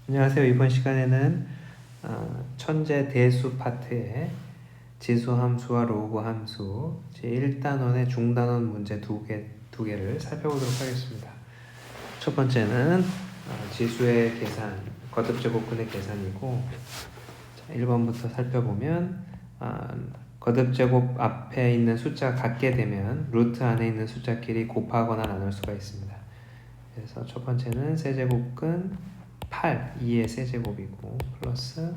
안녕하세요. 이번 시간에는 천재 대수 파트의 지수함수와 로그함수 제1단원의 중단원 문제 두 개를 살펴보도록 하겠습니다. 첫 번째는 지수의 계산, 거듭제곱근의 계산이고, 1번부터 살펴보면 거듭제곱 앞에 있는 숫자가 같게 되면 루트 안에 있는 숫자끼리 곱하거나 나눌 수가 있습니다. 그래서 첫 번째는 세제곱근 8, 2의 세제곱이고 플러스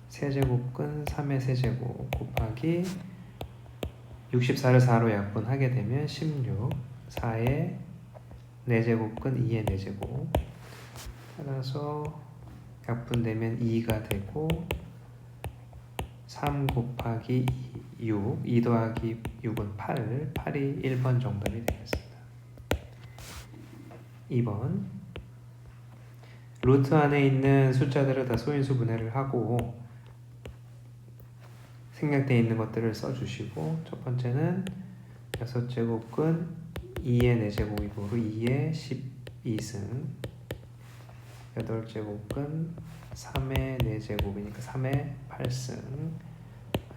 세제곱근 3의 세제곱 곱하기 64를 4로 약분하게 되면 16, 4의 4제곱근 2의 4제곱 따라서 약분되면 2가 되고 3 곱하기 6, 2 더하기 6은 8, 8이 1번 정답이 되겠습니다. 2번 루트 안에 있는 숫자들을 다 소인수 분해를 하고 생략되어 있는 것들을 써주시고, 첫 번째는 6제곱근 2의 4제곱이고 2의 12승, 8제곱근 3의 4제곱이니까 3의 8승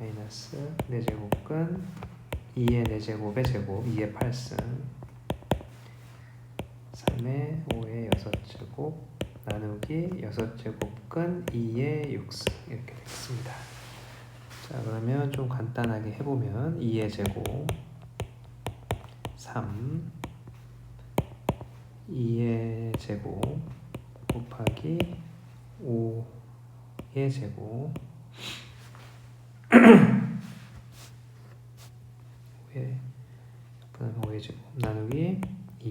마이너스 4제곱근 2의 4제곱의 제곱 2의 8승 3의 5의 6제곱 나누기 6제곱근 2의 6승 이렇게 되겠습니다. 자, 그러면 좀 간단하게 해보면 2의 제곱 3 2의 제곱 곱하기 5의 제곱 5의 제곱 나누기 2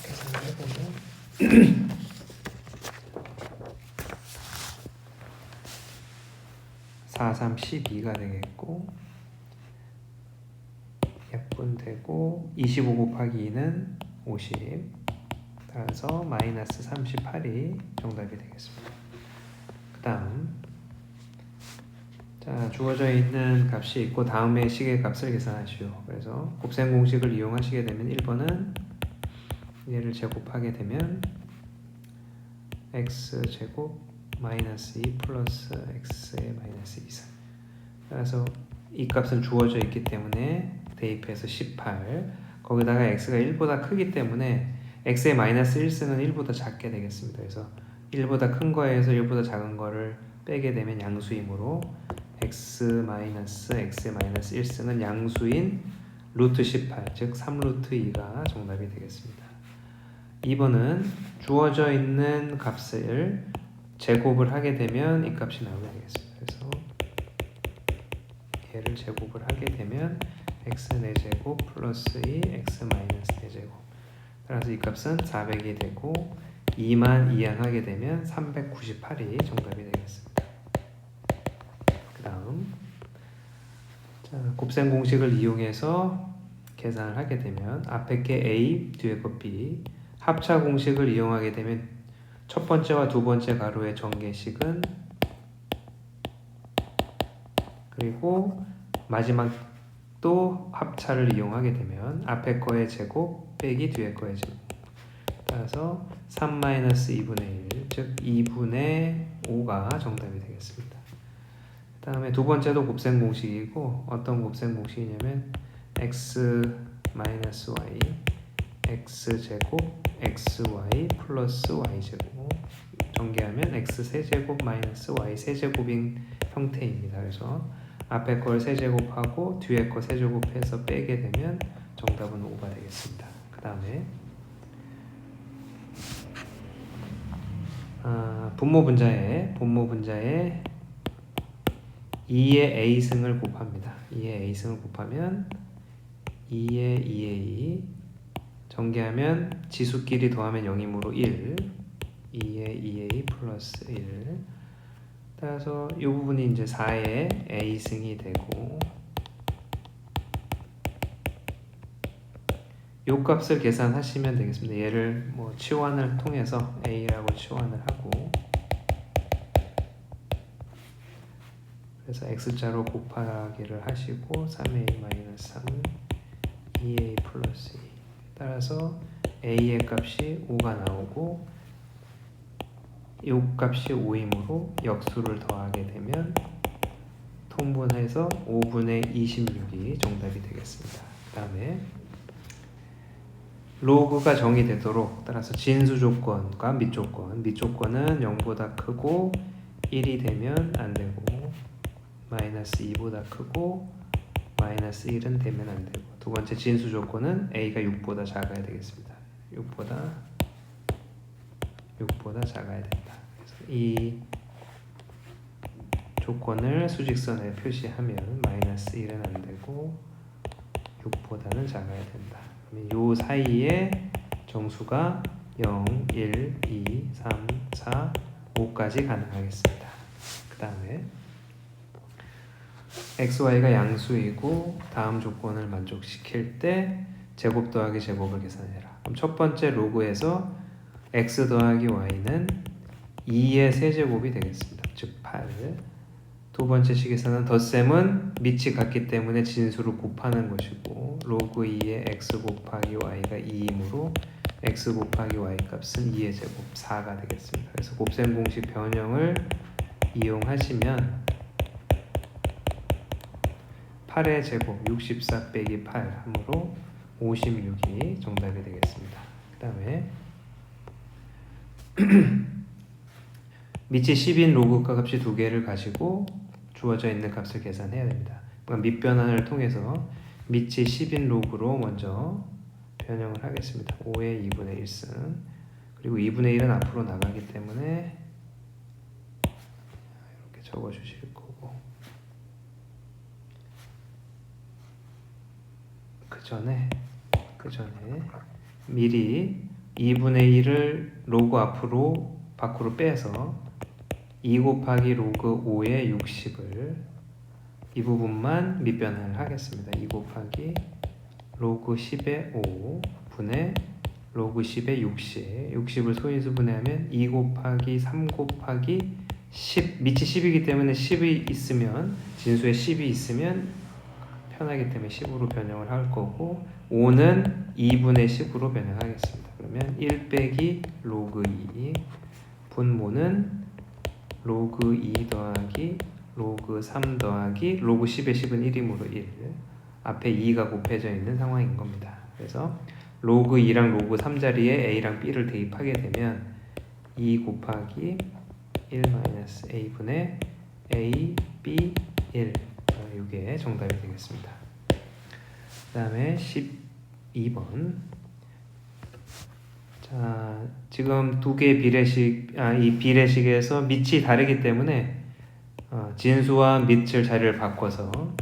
계산을 해보면 4, 3, 12가 되겠고 약분되고 25 곱하기 2는 50 따라서 마이너스 38이 정답이 되겠습니다. 그 다음 자, 주어져 있는 값이 있고 다음에 식의 값을 계산하시오. 그래서 곱셈 공식을 이용하시게 되면 1번은 얘를 제곱하게 되면 x제곱 마이너스 2 플러스 x의 마이너스 2승. 그래서 이 값은 주어져 있기 때문에 대입해서 18, 거기다가 x가 1보다 크기 때문에 x의 마이너스 1승은 1보다 작게 되겠습니다. 그래서 1보다 큰 거에서 1보다 작은 거를 빼게 되면 양수이므로 x 마이너스 x의 마이너스 1승은 양수인 루트 18, 즉 3루트 2가 정답이 되겠습니다. 2번은 주어져 있는 값을 제곱을 하게 되면 이 값이 나오게 되겠습니다. 그래서 얘를 제곱을 하게 되면 x 4제곱 플러스 2 x 마이너스 4제곱 따라서 이 값은 400이 되고 2만 이항하게 되면 398이 정답이 되겠습니다. 그 다음 곱셈 공식을 이용해서 계산을 하게 되면 앞에 게 a, 뒤에 거 b, 합차 공식을 이용하게 되면 첫 번째와 두 번째 가로의 전개식은 그리고 마지막 또 합차를 이용하게 되면 앞에 거의 제곱 빼기 뒤에 거의 제곱 따라서 3-2분의 1, 즉 2분의 5가 정답이 되겠습니다. 그 다음에 두 번째도 곱셈 공식이고 어떤 곱셈 공식이냐면 x-y x제곱 xy 플러스 y제곱 전개하면 x세제곱 마이너스 y세제곱인 형태입니다. 그래서 앞에 걸 세제곱하고 뒤에 거 세제곱해서 빼게 되면 정답은 5가 되겠습니다. 그 다음에 분모 분자에 2의 a승을 곱합니다. 2의 a승을 곱하면 2의 2a 전개하면 지수끼리 더하면 0이므로 1 2의 2a 플러스 1 따라서 이 부분이 이제 4의 a승이 되고 이 값을 계산하시면 되겠습니다. 얘를 뭐 치환을 통해서 a라고 치환을 하고 그래서 x자로 곱하기를 하시고 3a 마이너스 3 2a 플러스 2 따라서 a의 값이 5가 나오고 이 값이 5이므로 역수를 더하게 되면 통분해서 5분의 26이 정답이 되겠습니다. 그 다음에 로그가 정의되도록 따라서 진수 조건과 밑조건은 0보다 크고 1이 되면 안 되고 마이너스 2보다 크고 마이너스 1은 되면 안 되고 두 번째 진수 조건은 a가 6보다 작아야 되겠습니다. 6보다 작아야 된다. 그래서 이 조건을 수직선에 표시하면 마이너스 1은 안 되고 6보다는 작아야 된다. 요 사이에 정수가 0, 1, 2, 3, 4, 5까지 가능하겠습니다. 그 다음에 x, y가 양수이고 다음 조건을 만족시킬 때 제곱 더하기 제곱을 계산해라. 그럼 첫 번째 로그에서 x 더하기 y는 2의 세제곱이 되겠습니다. 즉 8. 두 번째 식에서는 덧셈은 밑이 같기 때문에 진수를 곱하는 것이고 로그 2의 x 곱하기 y가 2이므로 x 곱하기 y 값은 2의 제곱 4가 되겠습니다. 그래서 곱셈 공식 변형을 이용하시면 8의 제곱 64 빼기 8 함으로 56이 정답이 되겠습니다. 그 다음에 밑이 10인 로그가 값이 두 개를 가지고 주어져 있는 값을 계산해야 됩니다. 그러니까 밑변환을 통해서 밑이 10인 로그로 먼저 변형을 하겠습니다. 5의 2분의 1승 그리고 2분의 1은 앞으로 나가기 때문에 이렇게 적어주실 거고 그 전에 미리 2분의 1을 로그 앞으로 밖으로 빼서 2 곱하기 로그 5의 60을 이 부분만 밑변환을 하겠습니다. 2 곱하기 로그 10의 5 분의 로그 10의 60 60을 소인수분해하면 2 곱하기 3 곱하기 10 밑이 10이기 때문에 10이 있으면 진수에 10이 있으면 편하기 때문에 10으로 변형을 할 거고 5는 2분의 10으로 변형하겠습니다. 그러면 1 빼기 로그 2 분모는 로그 2 더하기 로그 3 더하기 로그 10의 10은 1이므로 1 앞에 2가 곱해져 있는 상황인 겁니다. 그래서 로그 2랑 로그 3 자리에 a랑 b를 대입하게 되면 2 곱하기 1 마이너스 a분의 a, b, 1 이게 정답이 되겠습니다. 그 다음에 12번 자, 지금 두 개의 비례식, 이 비례식에서 밑이 다르기 때문에 진수와 밑을 자리를 바꿔서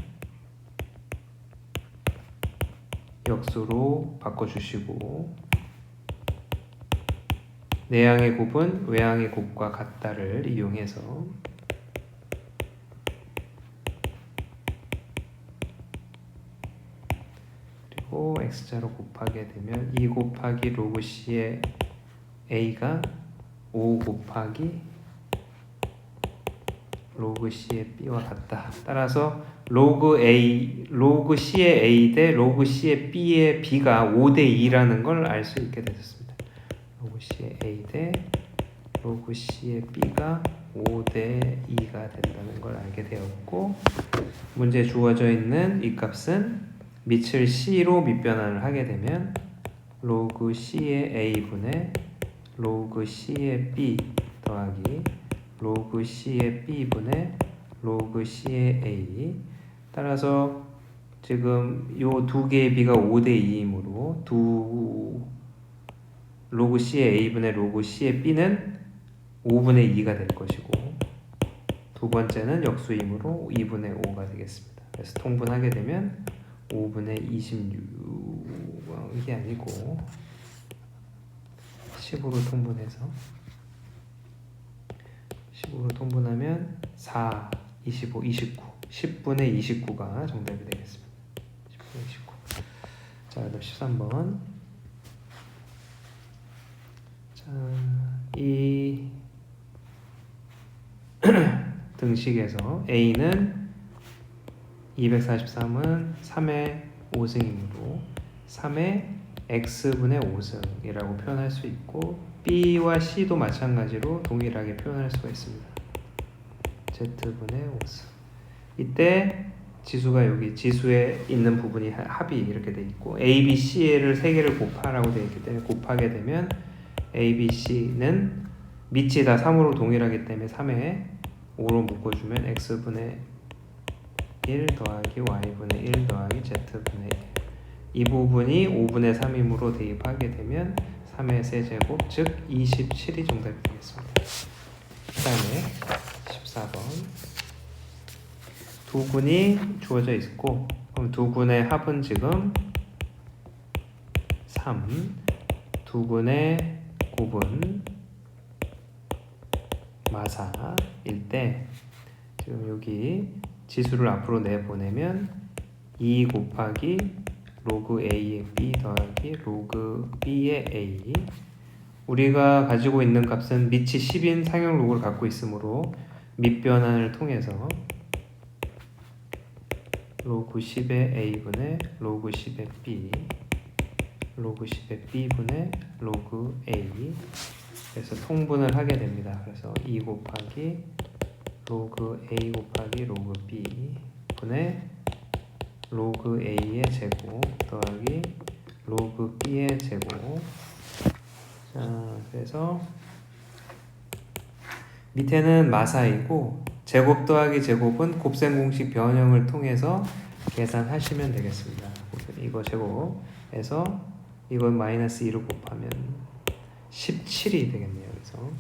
역수로 바꿔주시고 내항의 곱은 외항의 곱과 같다를 이용해서 그리고 x자로 곱하게 되면 2 곱하기 로그 c의 a가 5 곱하기 로그 c의 b와 같다. 따라서 로그 c의 a 대 로그 c의 b의 b가 5대 2라는 걸 알 수 있게 되었습니다. 로그 c의 a 대 로그 c의 b가 5대 2가 된다는 걸 알게 되었고 문제에 주어져 있는 이 값은 밑을 c로 밑변환을 하게 되면 로그 c의 a분의 로그 c의 b 더하기 로그 c의 b분의 로그 c의 a 따라서 지금 요 두 개의 b가 5대 2이므로 로그 c의 a분의 로그 c의 b는 5분의 2가 될 것이고 두 번째는 역수이므로 2분의 5가 되겠습니다. 그래서 통분하게 되면 5분의 26이 아니고 10으로 통분해서 10으로 통분하면 4, 25, 29 10분의 29가 정답이 되겠습니다. 10분의 29 자, 그다음 13번 자, 이 등식에서 A는 243은 3의 5승이므로 3의 x분의 5승이라고 표현할 수 있고 b와 c도 마찬가지로 동일하게 표현할 수가 있습니다. z분의 5승. 이때 지수가 여기 지수에 있는 부분이 합이 이렇게 돼 있고 a, b, c를 세 개를 곱하라고 되어 있기 때문에 곱하게 되면 a, b, c는 밑이 다 3으로 동일하기 때문에 3에 5로 묶어주면 x분의 1 더하기 y분의 1 더하기 z분의 1. 이 부분이 5분의 3이므로 대입하게 되면 3의 세제곱 즉 27이 정답이 되겠습니다. 그 다음에 14번 두 군이 주어져 있고 그럼 두 군의 합은 지금 3, 두 군의 곱은 마사일 때 지금 여기 지수를 앞으로 내보내면 2 곱하기 로그 a의 b 더하기 로그 b의 a. 우리가 가지고 있는 값은 밑이 10인 상형 로그를 갖고 있으므로 밑변환을 통해서 로그 10의 a분의 로그 10의 b 로그 10의 b분의 로그 a. 그래서 통분을 하게 됩니다. 그래서 2 곱하기 로그 a 곱하기 로그 b 분의 로그 a의 제곱 더하기 로그 b의 제곱. 자, 그래서 밑에는 마사이고 제곱 더하기 제곱은 곱셈 공식 변형을 통해서 계산하시면 되겠습니다. 이거 제곱에서 이건 마이너스 2를 곱하면 17이 되겠네요. 그래서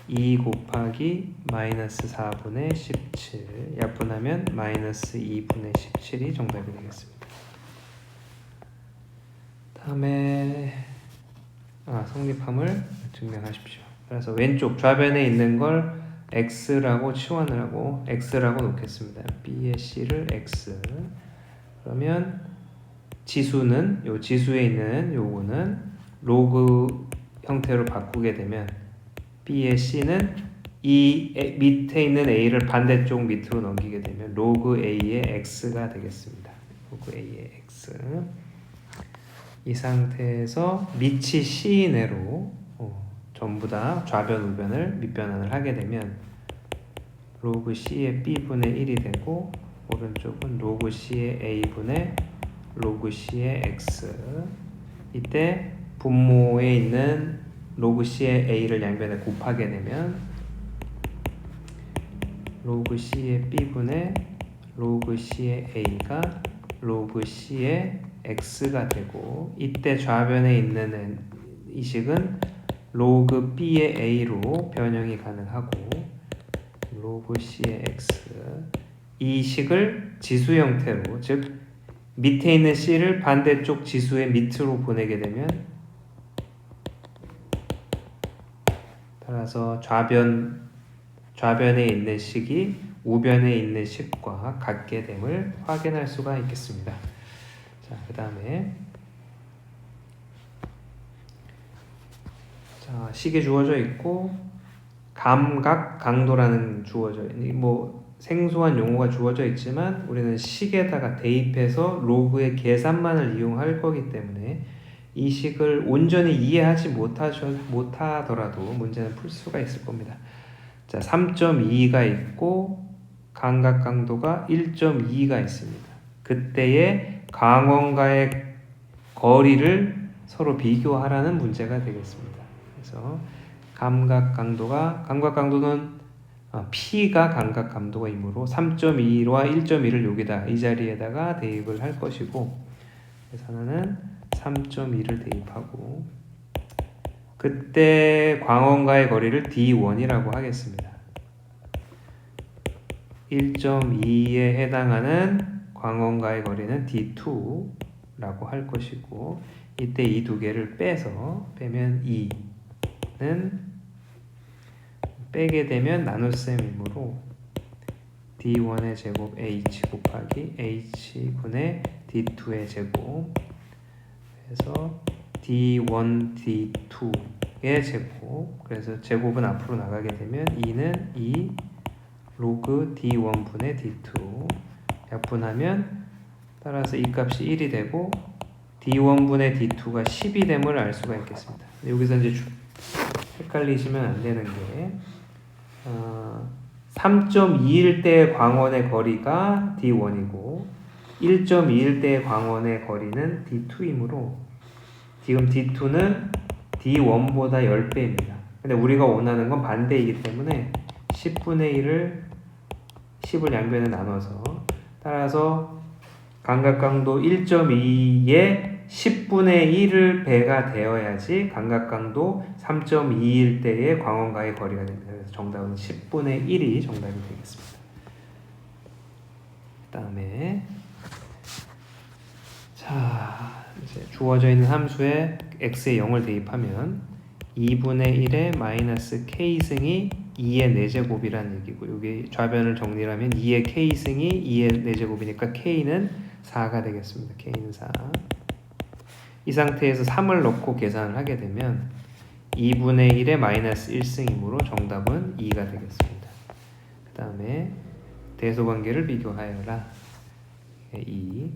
2 곱하기 마이너스 4분의 17 약분하면 마이너스 2분의 17이 정답이 되겠습니다. 다음에 성립함을 증명하십시오. 그래서 왼쪽 좌변에 있는 걸 x라고 치환을 하고 x라고 놓겠습니다. b의 c를 x. 그러면 지수는 요 지수에 있는 요거는 로그 형태로 바꾸게 되면 b의 c는 이 밑에 있는 a를 반대쪽 밑으로 넘기게 되면 로그 a의 x가 되겠습니다. 로그 a의 x. 이 상태에서 밑이 c 내로 전부 다 좌변 우변을 밑변환을 하게 되면 로그 c의 b분의 1이 되고 오른쪽은 로그 c의 a분의 로그 c의 x. 이때 분모에 있는 로그 c의 a를 양변에 곱하게 되면 로그 c의 b분의 로그 c의 a가 로그 c의 x가 되고 이때 좌변에 있는 이 식은 로그 b의 a로 변형이 가능하고 로그 c의 x. 이 식을 지수 형태로 즉 밑에 있는 c를 반대쪽 지수의 밑으로 보내게 되면 따라서 좌변에 있는 식이 우변에 있는 식과 같게 됨을 확인할 수가 있겠습니다. 자, 그 다음에 식이 주어져 있고 감각 강도라는 생소한 용어가 주어져 있지만 우리는 식에다가 대입해서 로그의 계산만을 이용할 거기 때문에 이 식을 온전히 이해하지 못하더라도 문제는 풀 수가 있을 겁니다. 자, 3.2가 있고 감각 강도가 1.2가 있습니다. 그때의 광원과의 거리를 서로 비교하라는 문제가 되겠습니다. 그래서 감각 강도는 P가 감각 강도이므로 3.2와 1.2를 여기다 이 자리에다가 대입을 할 것이고 그래서 하나는 3.2를 대입하고 그때 광원과의 거리를 D1이라고 하겠습니다. 1.2에 해당하는 광원과의 거리는 D2라고 할 것이고 이때 이 두 개를 빼면 2는 빼게 되면 나눗셈이므로 D1의 제곱 H 곱하기 H분의 D2의 제곱 그래서 D1, D2의 제곱 그래서 제곱은 앞으로 나가게 되면 2는 2 로그 D1분의 D2 약분하면 따라서 이 값이 1이 되고 D1분의 D2가 10이 됨을 알 수가 있겠습니다. 여기서 이제 헷갈리시면 안 되는 게 3.2일 때의 광원의 거리가 D1이고 1.2일 때의 광원의 거리는 D2이므로 지금 D2는 D1보다 10배입니다. 근데 우리가 원하는 건 반대이기 때문에 10분의 1을 10을 양변에 나눠서 따라서 감각강도 1.2에 10분의 1을 배가 되어야지 감각강도 3.2일 때의 광원과의 거리가 됩니다. 그래서 정답은 10분의 1이 정답이 되겠습니다. 그 다음에 자 이제 주어져 있는 함수에 x에 0을 대입하면 2분의 1의 마이너스 k승이 2의 4제곱이라는 얘기고 여기 좌변을 정리하면 2의 k승이 2의 4제곱이니까 k는 4가 되겠습니다. k는 4. 이 상태에서 3을 넣고 계산을 하게 되면 2분의 1의 마이너스 1승이므로 정답은 2가 되겠습니다. 그 다음에 대소관계를 비교하여라. 2.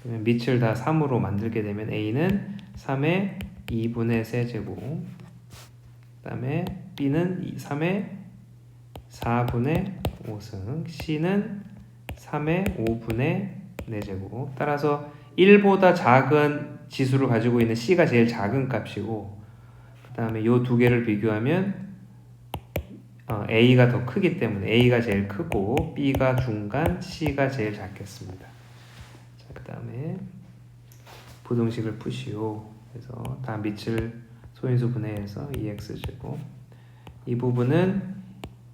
그러면 밑을 다 3으로 만들게 되면 A는 3의 2분의 세제곱, 그 다음에 B는 3의 4분의 5승, C는 3의 5분의 4제곱. 따라서 1보다 작은 지수를 가지고 있는 C가 제일 작은 값이고 그 다음에 이 두 개를 비교하면 A가 더 크기 때문에 A가 제일 크고 B가 중간, C가 제일 작겠습니다. 자, 그 다음에 부등식을 푸시오. 그래서 다 밑을 소인수 분해해서 2x제곱. 이 부분은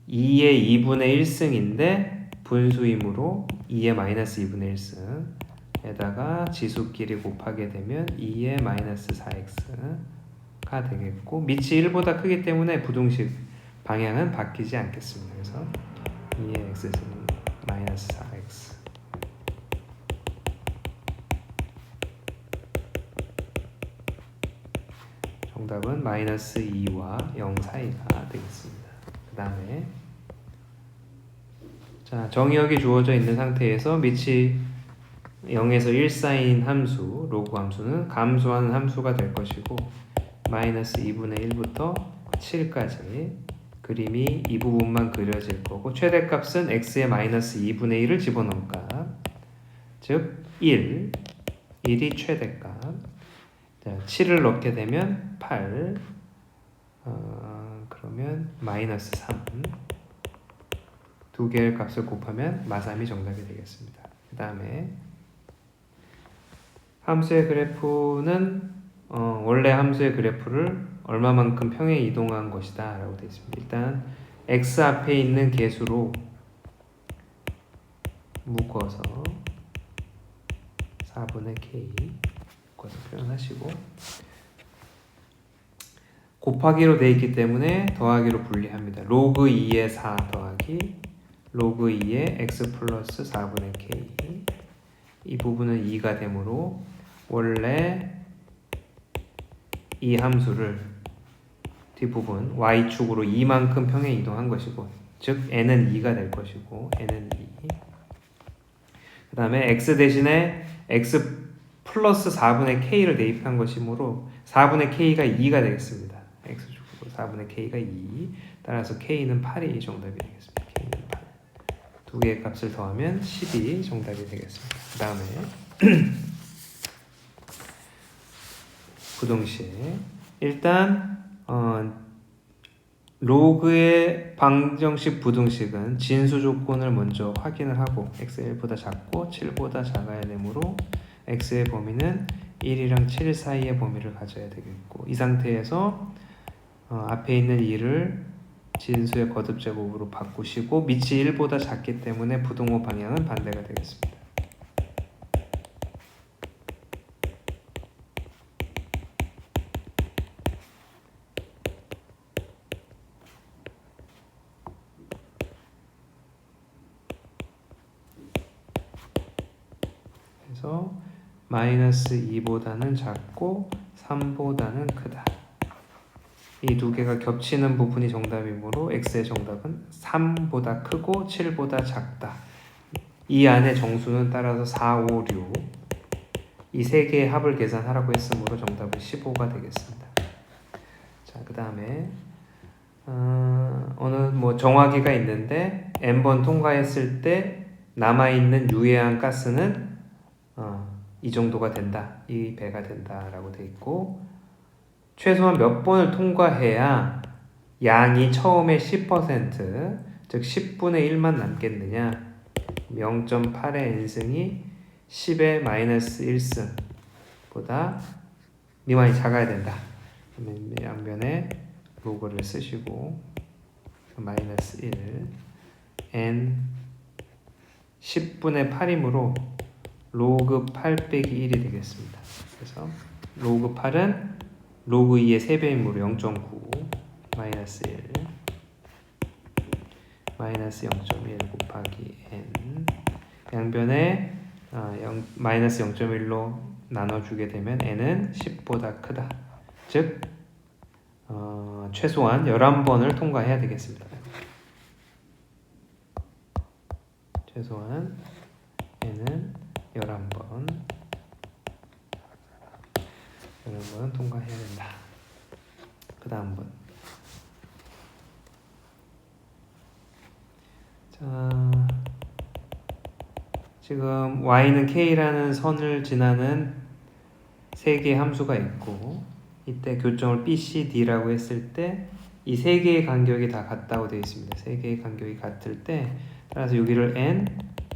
2의 2분의 1승인데 분수이므로 2의 마이너스 2분의 1승에다가 지수끼리 곱하게 되면 2의 마이너스 4x가 되겠고 밑이 1보다 크기 때문에 부등식 방향은 바뀌지 않겠습니다. 그래서 2의 x승 마이너스 4x 정답은 마이너스 2와 0 사이가 되겠습니다. 그 다음에 자 정의역이 주어져 있는 상태에서 밑이 0에서 1 사이인 함수, 로그 함수는 감소하는 함수가 될 것이고 마이너스 2분의 1부터 7까지 그림이 이 부분만 그려질 거고 최대값은 x의 마이너스 2분의 1을 집어넣은 값, 즉 1, 1이 최대값. 자, 7을 넣게 되면 8, 그러면 마이너스 3. 두 개의 값을 곱하면 마삼이 정답이 되겠습니다. 그 다음에 함수의 그래프는 원래 함수의 그래프를 얼마만큼 평행 이동한 것이다 라고 되어 있습니다. 일단 x 앞에 있는 개수로 묶어서 4분의 k 묶어서 표현하시고 곱하기로 되어 있기 때문에 더하기로 분리합니다. 로그 2의 4 더하기 로그 2의 x 플러스 4분의 k. 이 부분은 2가 되므로 원래 이 함수를 뒷부분 y축으로 2만큼 평행 이동한 것이고 즉 n은 2가 될 것이고 n은 2. 그 다음에 x 대신에 x 플러스 4분의 k를 대입한 것이므로 4분의 k가 2가 되겠습니다. x축으로 4분의 k가 2. 따라서 k는 8이 정답이 되겠습니다. k는 8. 두 개의 값을 더하면 10이 정답이 되겠습니다. 그 다음에 부등식. 일단 로그의 방정식 부등식은 진수 조건을 먼저 확인을 하고 x가 1보다 작고 7보다 작아야 되므로 x의 범위는 1이랑 7 사이의 범위를 가져야 되겠고 이 상태에서 앞에 있는 2를 진수의 거듭 제곱으로 바꾸시고 밑이 1보다 작기 때문에 부등호 방향은 반대가 되겠습니다. 그래서 마이너스 2보다는 작고 3보다는 크다. 이 두 개가 겹치는 부분이 정답이므로 x의 정답은 3보다 크고 7보다 작다. 이 안에 정수는 따라서 4, 5, 6. 이 세 개의 합을 계산하라고 했으므로 정답은 15가 되겠습니다. 자, 그 다음에 어느 뭐 정화기가 있는데 n번 통과했을 때 남아있는 유해한 가스는 이 정도가 된다, 이 배가 된다라고 돼 있고, 최소한 몇 번을 통과해야 양이 처음에 10%, 즉 10분의 1만 남겠느냐. 0.8의 n승이 10의 마이너스 1승보다 미만이 작아야 된다. 양변에 로그를 쓰시고 마이너스 1 n 10분의 8이므로 로그 8 빼기 1이 되겠습니다. 그래서 로그 8은 로그 2의 3배이므로 0.9 마이너스 1 마이너스 0.1 곱하기 n, 양변에 마이너스 0.1로 나눠주게 되면 n은 10보다 크다. 즉 최소한 11번을 통과해야 되겠습니다. 최소한 n은 11번 통과해야 된다. 그 다음 번. 자, 지금 y는 k라는 선을 지나는 세 개의 함수가 있고, 이때 교점을 B, C, D라고 했을 때 이 세 개의 간격이 다 같다고 되어 있습니다. 세 개의 간격이 같을 때, 따라서 여기를 n,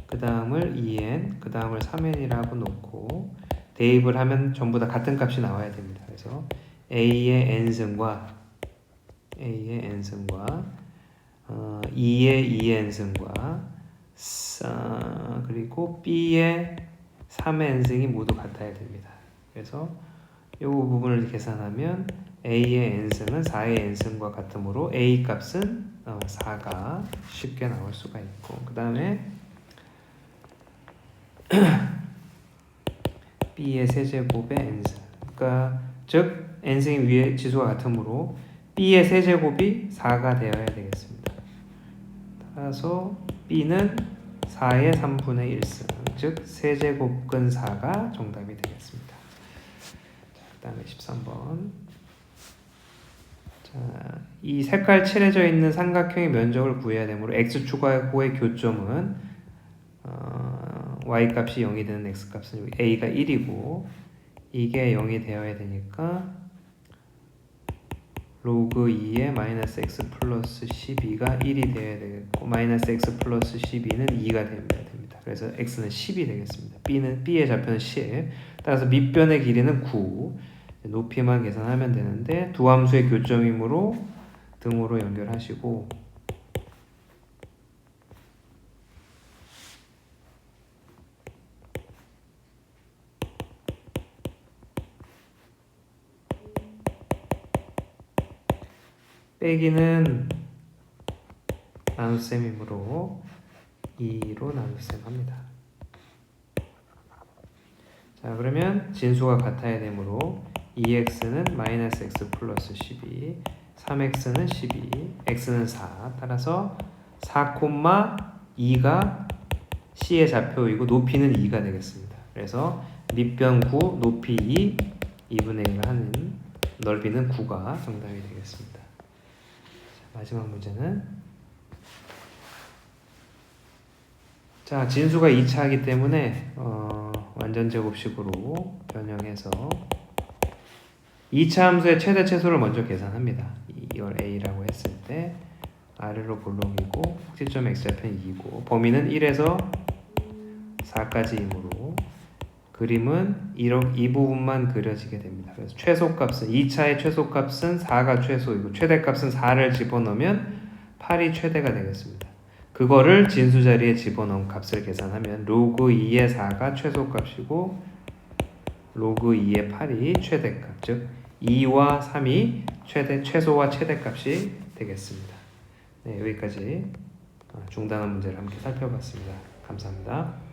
그 다음을 2n, 그 다음을 3n이라고 놓고 대입을 하면 전부 다 같은 값이 나와야 됩니다. 그래서 a의 n승과 2의 2n승과 그리고 b의 3n승이 모두 같아야 됩니다. 그래서 이 부분을 계산하면 a의 n승은 4의 n승과 같으므로 a 값은 4가 쉽게 나올 수가 있고, 그 다음에 b의 세제곱의 n승, 그러니까 즉 n승이 위에 지수가 같으므로 b의 세제곱이 4가 되어야 되겠습니다. 따라서 b는 4의 3분의 1승, 즉 세제곱근 4가 정답이 되겠습니다. 그 다음에 13번. 자, 이 색깔 칠해져 있는 삼각형의 면적을 구해야 되므로 x축하고의 교점은 y값이 0이 되는 x값은 a가 1이고, 이게 0이 되어야 되니까 로그 2의 마이너스 x 플러스 12가 1이 되어야 되겠고, 마이너스 x 플러스 12는 2가 됩니다. 그래서 x는 10이 되겠습니다. b의 좌표는 10, 따라서 밑변의 길이는 9, 높이만 계산하면 되는데 두 함수의 교점이므로 등호로 연결하시고, 빼기는 나눗셈이므로 2로 나눗셈 합니다. 자, 그러면 진수가 같아야 되므로 2x는 마이너스 x 플러스 12, 3x는 12, x는 4, 따라서 4,2가 c의 좌표이고 높이는 2가 되겠습니다. 그래서 밑변 9, 높이 2, 2분의 1을 하는 넓이는 9가 정답이 되겠습니다. 자, 마지막 문제는, 자, 진수가 2차이기 때문에 완전 제곱식으로 변형해서 2차 함수의 최대 최소를 먼저 계산합니다. 이걸 a라고 했을 때 아래로 볼록이고 꼭지점 x좌표는 2고 범위는 1에서 4까지이므로 그림은 이 부분만 그려지게 됩니다. 그래서 최소값은 2차의 최소값은 4가 최소이고 최대값은 4를 집어넣으면 8이 최대가 되겠습니다. 그거를 진수 자리에 집어넣은 값을 계산하면 로그 2의 4가 최소값이고 로그 2의 8이 최대값, 즉 2와 3이 최소와 최대값이 되겠습니다. 네, 여기까지 중단원 문제를 함께 살펴봤습니다. 감사합니다.